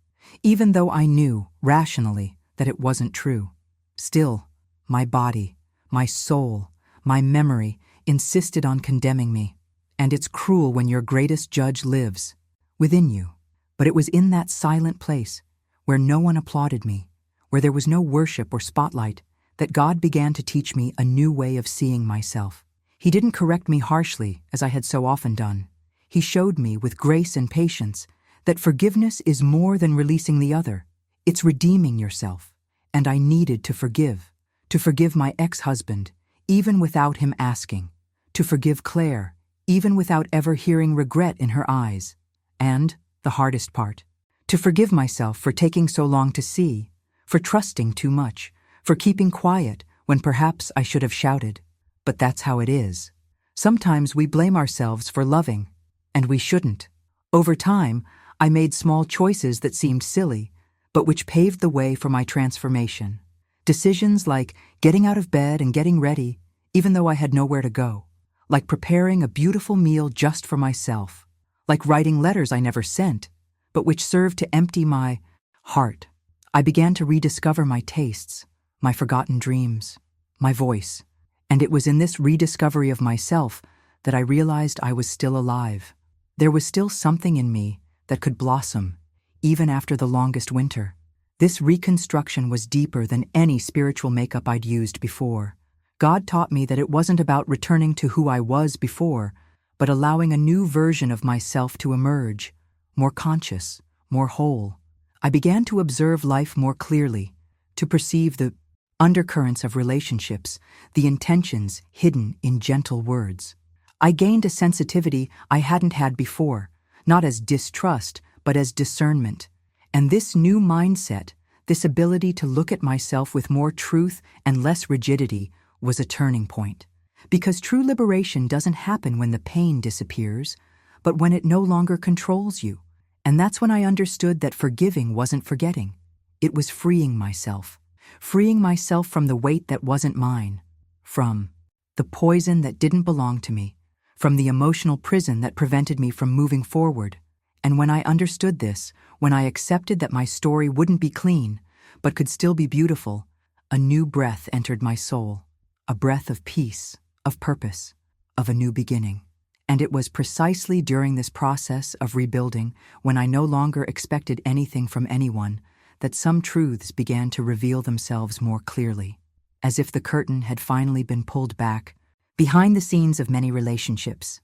even though I knew, rationally, that it wasn't true. Still, my body, my soul, my memory insisted on condemning me. And it's cruel when your greatest judge lives within you. But it was in that silent place, where no one applauded me, where there was no worship or spotlight, that God began to teach me a new way of seeing myself. He didn't correct me harshly, as I had so often done. He showed me, with grace and patience, that forgiveness is more than releasing the other. It's redeeming yourself. And I needed to forgive to forgive my ex-husband, even without him asking, to forgive Claire, even without ever hearing regret in her eyes, and, the hardest part, to forgive myself for taking so long to see, for trusting too much, for keeping quiet when perhaps I should have shouted. But that's how it is. Sometimes we blame ourselves for loving, and we shouldn't. Over time, I made small choices that seemed silly, but which paved the way for my transformation. Decisions like getting out of bed and getting ready, even though I had nowhere to go. Like preparing a beautiful meal just for myself. Like writing letters I never sent, but which served to empty my heart. I began to rediscover my tastes, my forgotten dreams, my voice. And it was in this rediscovery of myself that I realized I was still alive. There was still something in me that could blossom, even after the longest winter. This reconstruction was deeper than any spiritual makeup I'd used before. God taught me that it wasn't about returning to who I was before, but allowing a new version of myself to emerge, more conscious, more whole. I began to observe life more clearly, to perceive the undercurrents of relationships, the intentions hidden in gentle words. I gained a sensitivity I hadn't had before, not as distrust, but as discernment. And this new mindset, this ability to look at myself with more truth and less rigidity, was a turning point. Because true liberation doesn't happen when the pain disappears, but when it no longer controls you. And that's when I understood that forgiving wasn't forgetting. It was freeing myself. Freeing myself from the weight that wasn't mine, from the poison that didn't belong to me, from the emotional prison that prevented me from moving forward. And when I understood this, when I accepted that my story wouldn't be clean, but could still be beautiful, a new breath entered my soul, a breath of peace, of purpose, of a new beginning. And it was precisely during this process of rebuilding, when I no longer expected anything from anyone, that some truths began to reveal themselves more clearly, as if the curtain had finally been pulled back. Behind the scenes of many relationships,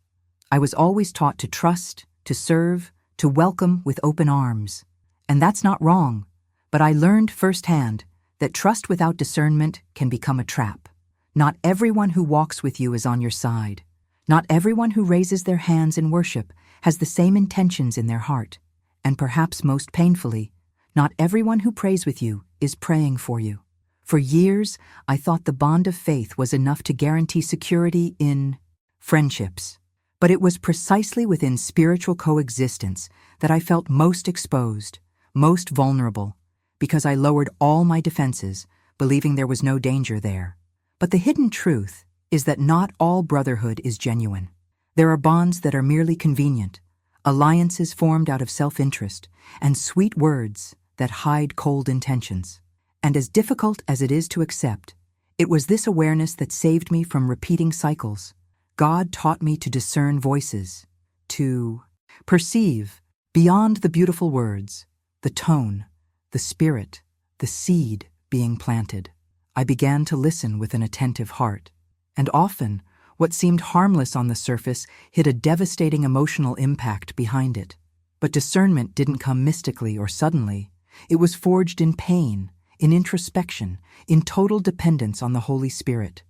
I was always taught to trust, to serve, to welcome with open arms. And that's not wrong, but I learned firsthand that trust without discernment can become a trap. Not everyone who walks with you is on your side. Not everyone who raises their hands in worship has the same intentions in their heart. And perhaps most painfully, not everyone who prays with you is praying for you. For years, I thought the bond of faith was enough to guarantee security in friendships. But it was precisely within spiritual coexistence that I felt most exposed, most vulnerable, because I lowered all my defenses, believing there was no danger there. But the hidden truth is that not all brotherhood is genuine. There are bonds that are merely convenient, alliances formed out of self-interest, and sweet words that hide cold intentions. And as difficult as it is to accept, it was this awareness that saved me from repeating cycles. God taught me to discern voices, to perceive, beyond the beautiful words, the tone, the spirit, the seed being planted. I began to listen with an attentive heart, and often, what seemed harmless on the surface hid a devastating emotional impact behind it. But discernment didn't come mystically or suddenly. It was forged in pain, in introspection, in total dependence on the Holy Spirit.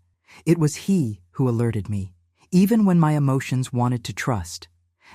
It was He who alerted me, even when my emotions wanted to trust.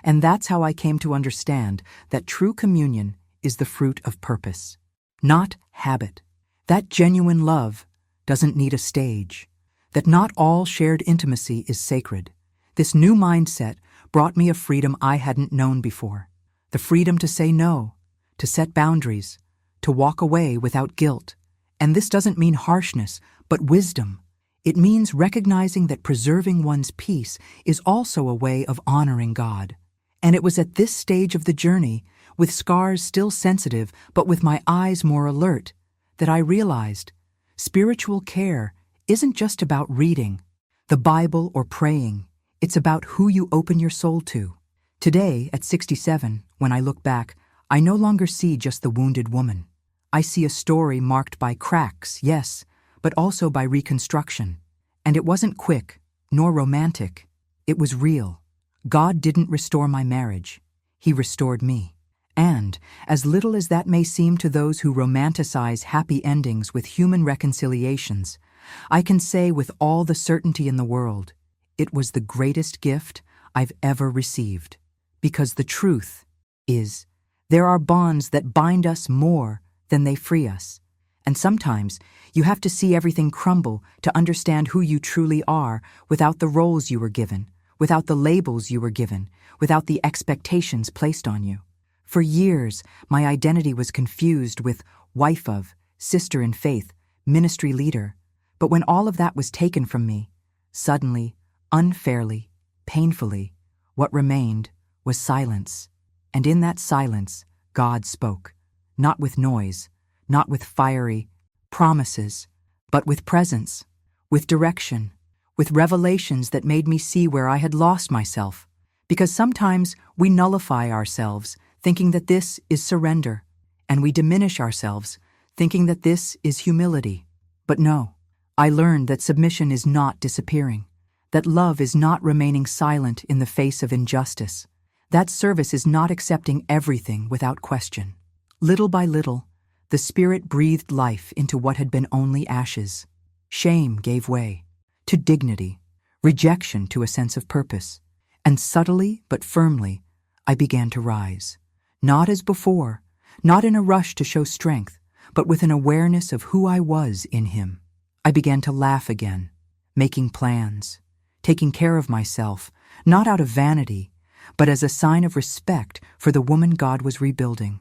And that's how I came to understand that true communion is the fruit of purpose, not habit. That genuine love doesn't need a stage. That not all shared intimacy is sacred. This new mindset brought me a freedom I hadn't known before. The freedom to say no, to set boundaries, to walk away without guilt. And this doesn't mean harshness, but wisdom. It means recognizing that preserving one's peace is also a way of honoring God. And it was at this stage of the journey, with scars still sensitive but with my eyes more alert, that I realized spiritual care isn't just about reading the Bible or praying. It's about who you open your soul to. Today, at 67, when I look back, I no longer see just the wounded woman. I see a story marked by cracks, yes, but also by reconstruction. And it wasn't quick, nor romantic. It was real. God didn't restore my marriage. He restored me. And, as little as that may seem to those who romanticize happy endings with human reconciliations, I can say with all the certainty in the world, it was the greatest gift I've ever received. Because the truth is, there are bonds that bind us more than they free us. And sometimes you have to see everything crumble to understand who you truly are without the roles you were given, without the labels you were given, without the expectations placed on you. For years, my identity was confused with wife of, sister in faith, ministry leader. But when all of that was taken from me, suddenly, unfairly, painfully, what remained was silence. And in that silence, God spoke, not with noise, not with fiery promises, but with presence, with direction, with revelations that made me see where I had lost myself. Because sometimes we nullify ourselves, thinking that this is surrender, and we diminish ourselves, thinking that this is humility. But no, I learned that submission is not disappearing, that love is not remaining silent in the face of injustice, that service is not accepting everything without question. Little by little, the Spirit breathed life into what had been only ashes. Shame gave way to dignity, rejection to a sense of purpose, and subtly but firmly, I began to rise. Not as before, not in a rush to show strength, but with an awareness of who I was in Him. I began to laugh again, making plans, taking care of myself, not out of vanity, but as a sign of respect for the woman God was rebuilding.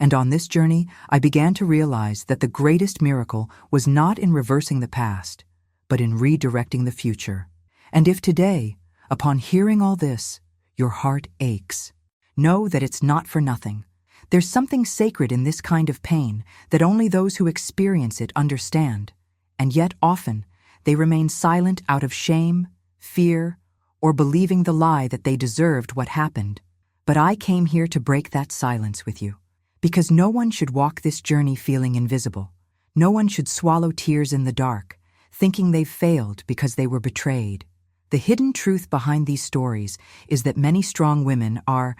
And on this journey, I began to realize that the greatest miracle was not in reversing the past, but in redirecting the future. And if today, upon hearing all this, your heart aches, know that it's not for nothing. There's something sacred in this kind of pain that only those who experience it understand, and yet often they remain silent out of shame, fear, or believing the lie that they deserved what happened. But I came here to break that silence with you, because no one should walk this journey feeling invisible. No one should swallow tears in the dark, thinking they've failed because they were betrayed. The hidden truth behind these stories is that many strong women are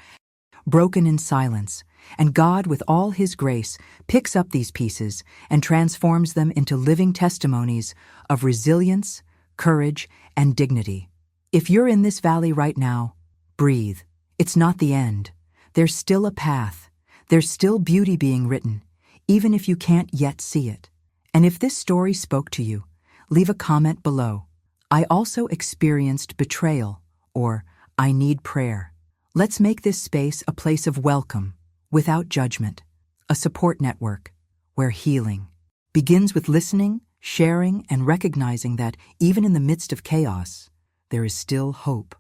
broken in silence, and God, with all His grace, picks up these pieces and transforms them into living testimonies of resilience, courage, and dignity. If you're in this valley right now, breathe. It's not the end. There's still a path. There's still beauty being written, even if you can't yet see it. And if this story spoke to you, leave a comment below. I also experienced betrayal, or I need prayer. Let's make this space a place of welcome, without judgment, a support network where healing begins with listening, sharing, and recognizing that even in the midst of chaos, there is still hope.